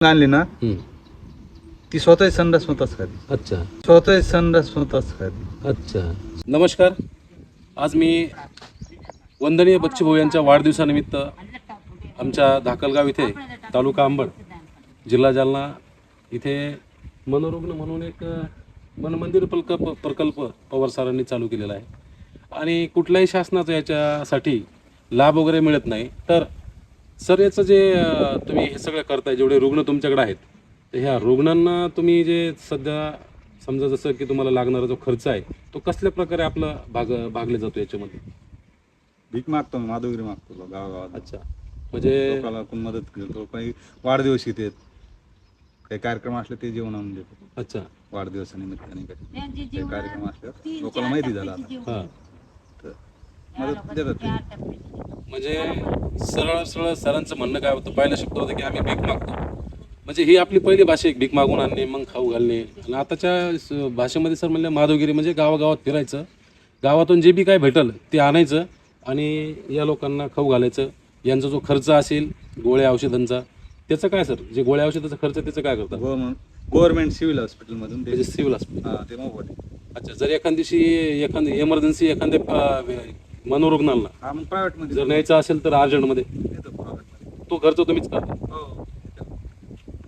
आणली ना हम्म. ती स्वतःच संडास स्वतःच खाती. अच्छा स्वतःच संडास स्वतःच खाती. अच्छा. नमस्कार. आज मी वंदनीय बच्चूभाऊ यांच्या वाढदिवसानिमित्त आमच्या धाकलगाव इथे तालुका अंबड जिल्हा जालना इथे मनोरुग्ण म्हणून एक मनमंदिर प्रकल्प पवार सरांनी चालू केलेला आहे आणि कुठल्याही शासनाचा याच्यासाठी लाभ वगैरे मिळत नाही. तर सर याचं जे तुम्ही हे सगळं करताय, जेवढे रुग्ण तुमच्याकडे आहेत, तर ह्या रुग्णांना तुम्ही जे सध्या समजा जसं की तुम्हाला लागणारा जो खर्च आहे तो कसल्या प्रकारे आपला भागले जातो याच्यामध्ये? भीक मागतो, माधवगिरी मागतो गावागावात. अच्छा. म्हणजे लोकांना कोण मदत करतो, काही वाढदिवस येतात, काही कार्यक्रम असले ते जेवण आणून देतो. अच्छा. वाढदिवसानिमित्ताने काही कार्यक्रम असले लोकांना माहिती झाला आता, हां. तर मदत देतात ते. म्हणजे सरळ सरळ सरांचं म्हणणं काय होतं, पहिला शब्द होता की आम्ही भीक मागतो. म्हणजे ही आपली पहिली भाषा आहे, भीक मागून आणणे मग खाऊ घालणे. आणि आताच्या भाषेमध्ये सर म्हणलं माधवगिरी म्हणजे गावागावात फिरायचं, गावातून जे बी काय भेटल ते आणायचं आणि या लोकांना खाऊ घालायचं. यांचा जो खर्च असेल गोळ्या औषधांचा त्याचं काय सर, जे गोळ्या औषधाचा खर्च त्याचं काय करतात? गव्हर्नमेंट सिव्हिल हॉस्पिटलमधून म्हणजे सिव्हिल हॉस्पिटल. हां, ते मोफत. अच्छा. जर एखाद दिवशी एखादी एमर्जन्सी एखाद्या मनोरुग्णाला हा, मग प्रायव्हेटमध्ये जर न्यायचं असेल तर अर्जंटमध्ये येतो प्रायव्हेटमध्ये. तो खर्च तुम्हीच करता? हो.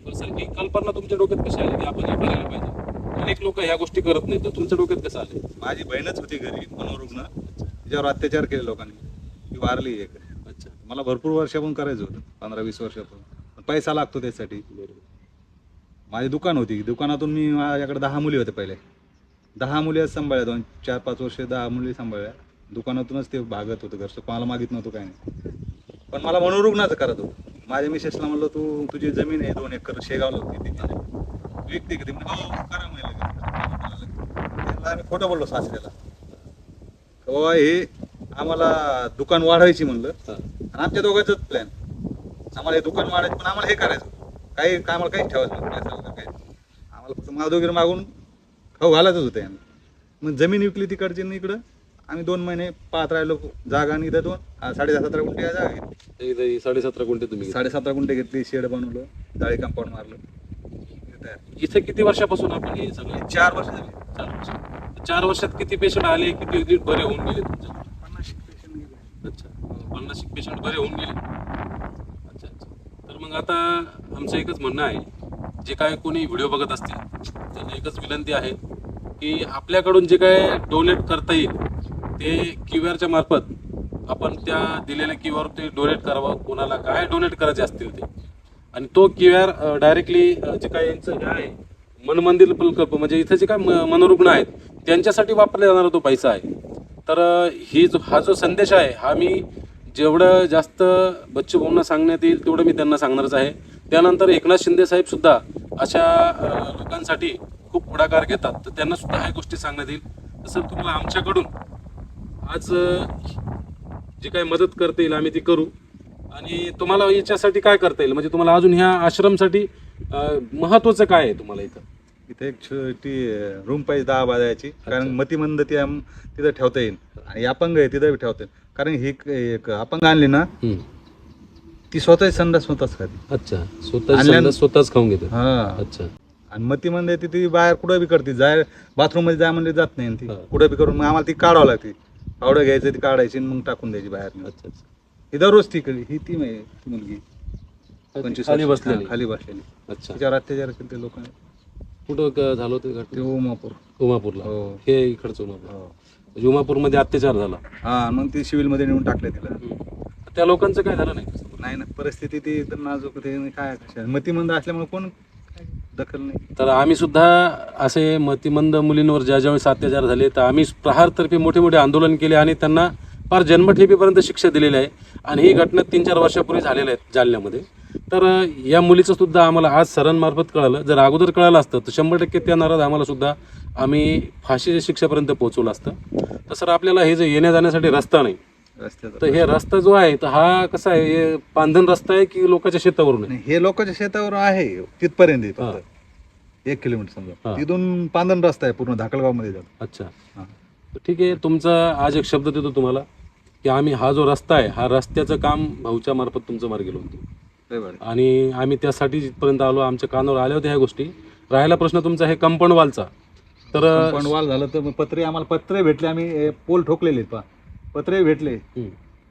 बरं सर, ही कल्पना तुमच्या डोक्यात कशी आली की आपण हे करायला पाहिजे? अनेक लोक ह्या गोष्टी करत नाही, तर तुमच्या डोक्यात कसं आले? माझी बहीणच होती घरी मनोरुग्ण, तिच्यावर अत्याचार केले लोकांनी, ती वारली एक. अच्छा. मला भरपूर वर्षापासून करायचं होतं, 15-20 वर्षापासून, पण पैसा लागतो त्यासाठी. बरोबर. माझी दुकान होती, दुकानातून मी, माझ्याकडे 10 मुली होत्या पहिले, 10 मुली सांभाळल्या, 2-4-5 वर्ष 10 मुली सांभाळल्या. दुकानातूनच ते भागत होतं, घरचं कोणाला मागित नव्हतं काय नाही. पण मला मनोरुग्णाचं करत होतं. माझ्या मिसेसला म्हणलं, तुझी जमीन आहे 2 एकर शेगावला होती, ती विकते का? ती म्हणजे हो करा म्हणलं. आम्ही खोटं बोललो सासऱ्याला, बाबा हे आम्हाला दुकान वाढवायची म्हणलं, आणि आमच्या दोघांचंच प्लॅन, आम्हाला हे दुकान वाढायचं, पण आम्हाला हे करायचं, काही आम्हाला काहीच ठेवायचं नव्हतं, काही आम्हाला फक्त माधवगिरी मागून खाऊ घालायचंच होतं यांना. मग जमीन विकली तिकडची, इकडं आम्ही 2 महिने पाहत राहिलो जागा, आणि इथं 17.5 गुंठे जागा घेतली. 17.5 गुंठे तुम्ही घेतले. 17.5 गुंठे घेतली, शेड बनवलं, जाळी कंपाऊंड मारलं. इथे किती वर्षापासून आपण हे सगळं? 4 वर्ष झाली. 4 वर्ष. 4 वर्षात किती पेशंट आले, किती बरे होऊन गेले तुमचे? 50 पेशंट गेले. अच्छा. 50 पेशंट बरे होऊन गेले. अच्छा अच्छा. तर मग आता आमचं एकच म्हणणं आहे, जे काय कोणी व्हिडिओ बघत असतील त्यांना एकच विनंती आहे की आपल्याकडून जे काय डोनेट करता येईल ते QR च्या मार्फत आपण त्या दिलेल्या QR ते डोनेट करावं, कोणाला काय डोनेट करायचे असतील ते. आणि तो QR डायरेक्टली जे काय यांचं हे आहे मनमंदिर प्रकल्प, म्हणजे इथं जे काय मनोरुग्ण आहेत त्यांच्यासाठी वापरला जाणारा तो पैसा आहे. तर हा जो संदेश आहे हा मी जेवढं जास्त बच्चूभाऊंना सांगण्यात येईल तेवढं मी त्यांना सांगणारच आहे. त्यानंतर एकनाथ शिंदे साहेब सुद्धा अशा लोकांसाठी खूप पुढाकार घेतात, तर त्यांना सुद्धा ह्या गोष्टी सांगण्यात येईल. तसं तुम्हाला आमच्याकडून आज जी काही मदत करता येईल आम्ही ती करू. आणि तुम्हाला याच्यासाठी काय करता येईल, म्हणजे तुम्हाला अजून ह्या आश्रमसाठी महत्त्वाचं काय आहे तुम्हाला इथं? इथे एक छोटी रूम पाहिजे 10 बाजायची, कारण मतिमंद तिथं ठेवता येईल, आणि अपंग आहे तिथं ठेवता येईल. कारण ही एक अपंग आणली ना ती स्वतःच संडास स्वतःच खाती. अच्छा. स्वतःच खाऊन घेते. हा. अच्छा. आणि मतिमंद आहे ती बाहेर कुठं बी करते, बाथरूम मध्ये जाय म्हणजे जात नाही, ती कुठं बी करून मग आम्हाला ती काढावं लागते. पावडं घ्यायचं, ती काढायची मग टाकून द्यायची बाहेर. अच्छा अच्छा. ही दररोज ती ती मुलगी 25 खाली बसलेली. खाली बसलेली. अच्छा. तिच्यावर अत्याचार केले लोकांनी. कुठं झालं होतं ते घटना? उमापूरला. हो. हे इकडचं उमापूर. उमापूरमध्ये अत्याचार झाला. हा, मग ती सिव्हिल मध्ये नेऊन टाकले तिला. त्या लोकांचं काय झालं नाही? नाही ना, परिस्थिती ती एकदम नाजूक होती. काय मतिमंद असल्यामुळे कोण दखल नाही. तर आम्ही सुद्धा असे मतिमंद मुलींवर ज्यावेळेस अत्याचार झाले तर आम्ही प्रहारतर्फे मोठे मोठे आंदोलन केले आणि त्यांना फार जन्मठेपेपर्यंत शिक्षा दिलेली आहे. आणि ही घटना 3-4 वर्षापूर्वी झालेल्या आहेत जालन्यामध्ये. तर या मुलीचं सुद्धा आम्हाला आज सरांमार्फत कळालं. जर अगोदर कळालं असतं तर 100% त्या नाराज आम्हाला सुद्धा आम्ही फाशीच्या शिक्षेपर्यंत पोहोचवलं असतं. तर सर आपल्याला हे जे येण्या जाण्यासाठी रस्ता नाही, तर हे रस्ता जो आहे तर हा कसा आहे, हे पांधन रस्ता आहे की लोकांच्या शेतावरून आहे? हे लोकांच्या शेतावर आहे तिथपर्यंत आहे, फक्त 1 किलोमीटर समजा. तिथून पांधन रस्ता आहे पूर्ण धाकलगाव मध्ये जातो. अच्छा. ठीक आहे. तुमचा आज एक शब्द देतो तुम्हाला की आम्ही हा जो रस्ता आहे हा रस्त्याचं काम भाऊच्या मार्फत तुमचं मार्गी लावून देऊ. रविवारी. आणि आम्ही त्यासाठी जिथपर्यंत आलो आमच्या कानावर आल्या होत्या ह्या गोष्टी. राहिला प्रश्न तुमचा हे कंपाऊंड वॉलचा, तर कंपाऊंड वॉल झालं तर मग आम्हाला पत्रे भेटले, आम्ही पोल ठोकलेले आहेत पत्रे भेटले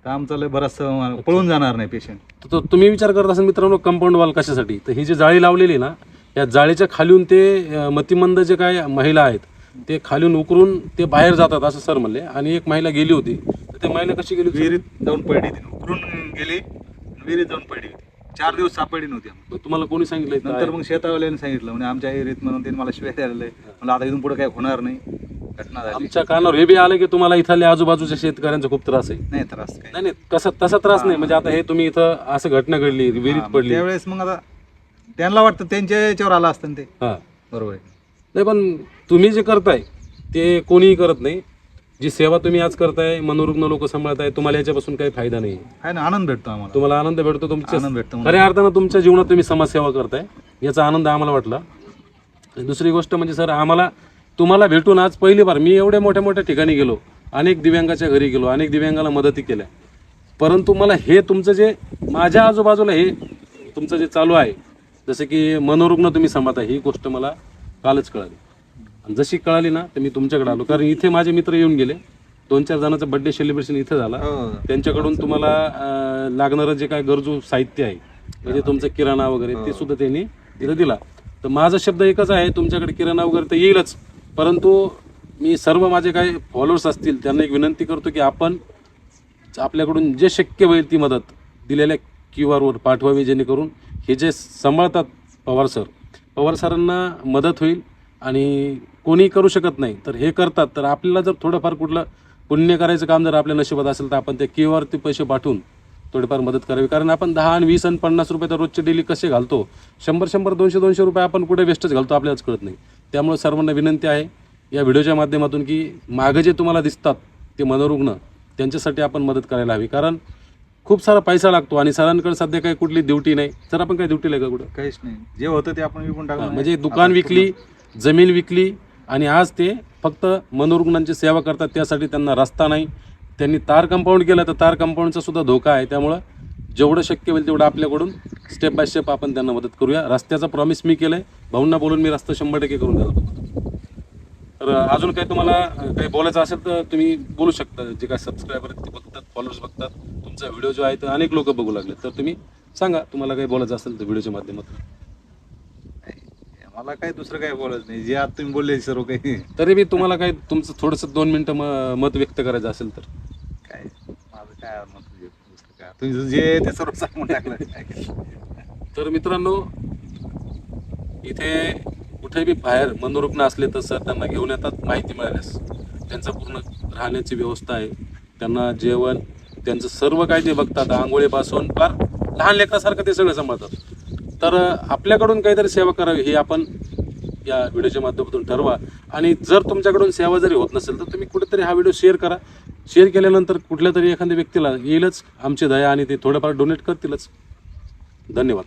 तर आमचं लय बराच पळून जाणार नाही पेशंट. तर तुम्ही विचार करत असाल मित्रांनो कंपाऊंड वॉल कशासाठी, तर ही जी जाळी लावलेली ना या जाळीच्या खालून ते मतिमंद जे काय महिला आहेत ते खालून उकरून ते बाहेर जातात असं सर म्हणले. आणि एक महिला गेली होती, तर ते महिला कशी गेली होती? विहिरीत जाऊन पडली ती, उकरून गेली विहिरीत जाऊन पडली होती. 4 दिवस सापडली नव्हती आम्हाला. मग तुम्हाला कोणी सांगितलं इथं नंतर आहे? मग शेतावाल्याने सांगितलं, म्हणजे आमच्या विहिरीत म्हणून त्यांनी मला शिवाय द्यायला मला आता इथून पुढे काही होणार नाही. घटना झाली. आमच्या कानावर हे बी आलं की तुम्हाला इथल्या आजूबाजूच्या शेतकऱ्यांचा खूप त्रास आहे. नाही त्रास काही नाही नाही तसा त्रास नाही, म्हणजे आता हे तुम्ही इथं असं घटना घडली विहिरीत पडली. त्यावेळेस मग आता त्यांना वाटतं त्यांच्या याच्यावर आला असतं ते. हा बरोबर आहे. नाही पण तुम्ही जे करताय ते कोणीही करत नाही. जी सेवा तुम्ही आज करताय, मनोरुग्ण लोक सांभाळताय, तुम्हाला याच्यापासून काही फायदा नाही. आहे ना, आनंद भेटतो आम्हाला. तुम्हाला आनंद भेटतो, तुमच्या आनंद भेटतो. खऱ्या अर्थानं तुमच्या जीवनात तुम्ही समाजसेवा करताय याचा आनंद आम्हाला वाटला. आणि दुसरी गोष्ट म्हणजे सर आम्हाला तुम्हाला भेटून आज पहिली बार मी एवढ्या मोठ्या मोठ्या ठिकाणी गेलो, अनेक दिव्यांगाच्या घरी गेलो, अनेक दिव्यांगाला मदती केल्या, परंतु मला हे तुमचं जे माझ्या आजूबाजूला हे तुमचं जे चालू आहे जसं की मनोरुग्ण तुम्ही सांभाळता ही गोष्ट मला कालच कळाली. आणि जशी कळाली ना तर मी तुमच्याकडे आलो, कारण इथे माझे मित्र येऊन गेले. 2-4 जणांचं बर्थडे सेलिब्रेशन इथं झाला. त्यांच्याकडून तुम्हाला लागणारं जे काय गरजू साहित्य आहे म्हणजे तुमचं किराणा वगैरे ते सुद्धा त्यांनी तिथं दिला. तर माझा शब्द एकच आहे, तुमच्याकडे किराणा वगैरे तर येईलच, परंतु मी सर्व माझे काही फॉलोअर्स असतील त्यांना एक विनंती करतो की आपण आपल्याकडून जे शक्य होईल ती मदत दिलेल्या QR वर पाठवावी, जेणेकरून हे जे सांभाळतात पवार सरांना मदत होईल. आणि कोणी करू शकत नाही तर हे करतात, तर आपल्याला जर थोडंफार कुठलं पुण्य करायचं काम जर आपल्या नशिबात असेल तर आपण त्या QR ते पैसे पाठवून थोडेफार मदत करावी. कारण आपण 10 आणि 20 आणि 50 रुपये तर रोजचे डेली कसे घालतो, 100 200 रुपये आपण कुठे वेस्टच घालतो आपल्यालाच कळत नाही. त्यामुळे सर्वांना विनंती आहे या व्हिडिओच्या माध्यमातून की मागं जे तुम्हाला दिसतात ते मनोरुग्ण त्यांच्यासाठी आपण मदत करायला हवी. कारण खूप सारा पैसा लागतो आणि सरांकडे सध्या काही कुठली ड्युटी नाही. सर आपण काही ड्युटीला आहे का कुठं? काहीच नाही, जे होतं ते आपण विकून टाकलं. म्हणजे दुकान विकली, जमीन विकली आणि आज ते फक्त मनोरुग्णांची सेवा करतात. त्यासाठी त्यांना रस्ता नाही, त्यांनी तार कंपाऊंड केलं तर तार कंपाऊंडचा सुद्धा धोका आहे. त्यामुळं जेवढं शक्य होईल तेवढं आपल्याकडून स्टेप बाय स्टेप आपण त्यांना मदत करूया. रस्त्याचा प्रॉमिस मी केलं आहे, भाऊंना बोलून मी रस्ता 100% करून देतो. तर अजून काही तुम्हाला काही बोलायचं असेल तर तुम्ही बोलू शकता. जे काय सबस्क्रायबर ते बघतात, फॉलोअर्स बघतात, तुमचा व्हिडिओ जो आहे तर अनेक लोक बघू लागले, तर तुम्ही सांगा तुम्हाला काही बोलायचं असेल तर व्हिडिओच्या माध्यमातून. मला काही दुसरं काही बोलायचं नाही, जे आता तुम्ही बोलले सर्व काही. तरी मी तुम्हाला काही तुमचं थोडंसं 2 मिनिटं मत व्यक्त करायचं असेल तर काय माझं काय मत, दुसरं काय तुम्ही जे ते सर्व सांगून टाकलं. तर मित्रांनो इथे कुठे बी बाहेर मनोरुग्ण असले तर सर त्यांना घेऊन येतात माहिती मिळाल्यास. त्यांचं पूर्ण राहण्याची व्यवस्था आहे, त्यांना जेवण त्यांचं सर्व काय ते बघतात, आंघोळीपासून फार लहान लेकरासारखं ते सगळं सांभाळतात. तर आपल्याकडून काहीतरी सेवा करावी हे आपण या व्हिडिओच्या माध्यमातून ठरवा. आणि जर तुमच्याकडून सेवा जरी होत नसेल तर तुम्ही कुठेतरी हा व्हिडिओ शेअर करा. शेअर केल्यानंतर कुठल्या तरी एखाद्या व्यक्तीला येईलच आमची दया आणि ते थोडंफार डोनेट करतीलच. धन्यवाद.